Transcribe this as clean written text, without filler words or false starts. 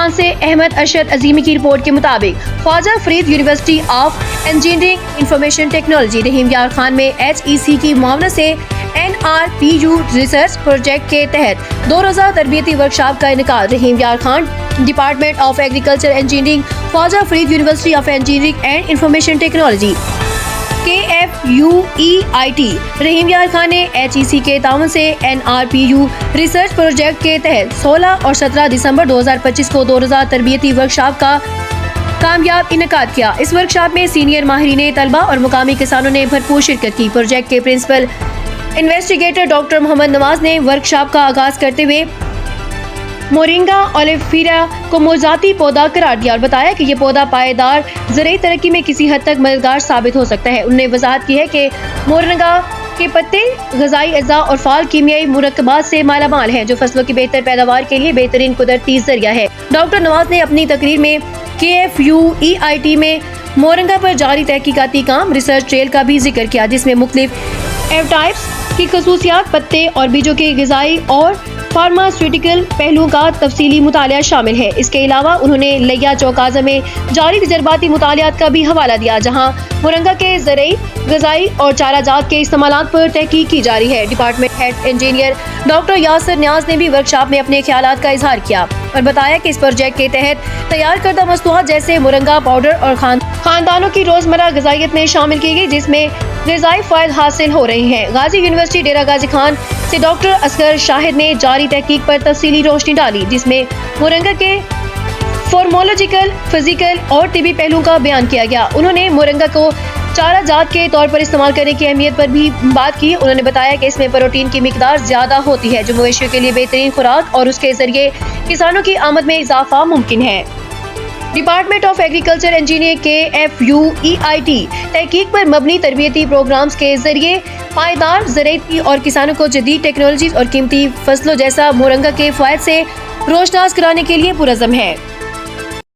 خان سے احمد ارشد عظیمی کی رپورٹ کے مطابق Khwaja Farid university of engineering information technology Rahim Yar Khan میں HEC کی معاونت سے NRPU ریسرچ پروجیکٹ کے تحت 2 روزہ تربیتی ورکشاپ کا انعقاد Rahim Yar Khan department of agriculture engineering Khwaja Farid university of engineering and information technology KFUEIT Rahim Yar Khan نے HEC کے تعاون سے NRPU ریسرچ پروجیکٹ کے تحت 16 اور 17 دسمبر 2025 کو 2 روزہ تربیتی ورکشاپ کا کامیاب انعقاد کیا۔ اس ورکشاپ میں سینئر ماہرین طلبہ اور مقامی کسانوں نے بھرپور شرکت کی۔ پروجیکٹ کے پرنسپل انویسٹیگیٹر ڈاکٹر محمد نواز نے ورکشاپ کا آغاز کرتے ہوئے مورنگا اولیفیرا کو موضوعاتی پودا قرار دیا اور بتایا کہ یہ پودا پائیدار زرعی ترقی میں کسی حد تک مددگار ثابت ہو سکتا ہے۔ انہوں نے وضاحت کی ہے کہ مورنگا کے پتے غذائی اجزاء اور فعال کیمیائی مرکبات سے مالا مال ہیں جو فصلوں کی بہتر پیداوار کے لیے بہترین قدرتی ذریعہ ہے۔ ڈاکٹر نواز نے اپنی تقریر میں KFUEIT میں مورنگا پر جاری تحقیقاتی کام ریسرچ ٹریل کا بھی ذکر کیا جس میں مختلف ایوٹائپس کی خصوصیات، پتے اور بیجوں کے غذائی اور فارماسیوٹیکل پہلوؤں کا تفصیلی مطالعہ شامل ہے۔ اس کے علاوہ انہوں نے لیا چوکازم میں جاری تجرباتی مطالعات کا بھی حوالہ دیا جہاں مورنگا کے زرعی، غذائی اور چارہ جات کے استعمالات پر تحقیق کی جا رہی ہے۔ Department head engineer doctor Yasir Niaz نے بھی ورکشاپ میں اپنے خیالات کا اظہار کیا اور بتایا کہ اس پروجیکٹ کے تحت تیار کردہ مصنوعات جیسے مورنگا پاؤڈر اور خاندانوں کی روزمرہ غذائیت میں شامل کی گئی جس میں غذائی فوائد حاصل ہو رہے ہیں۔ غازی یونیورسٹی ڈیرہ غازی خان سے ڈاکٹر اصغر شاہد نے جاری تحقیق پر تفصیلی روشنی ڈالی جس میں مورنگا کے فارمولوجیکل، فزیکل اور طبی پہلوؤں کا بیان کیا گیا۔ انہوں نے مورنگا کو چارہ جات کے طور پر استعمال کرنے کی اہمیت پر بھی بات کی۔ انہوں نے بتایا کہ اس میں پروٹین کی مقدار زیادہ ہوتی ہے جو مویشیوں کے لیے بہترین خوراک اور اس کے ذریعے کسانوں کی آمد میں اضافہ ممکن ہے۔ Department of agriculture engineer KFUEIT تحقیق پر مبنی تربیتی پروگرامز کے ذریعے پائیدار زرعی اور کسانوں کو جدید ٹیکنالوجیز اور قیمتی فصلوں جیسا مورنگا کے فوائد سے روشناس کرانے کے لیے پرعزم ہے۔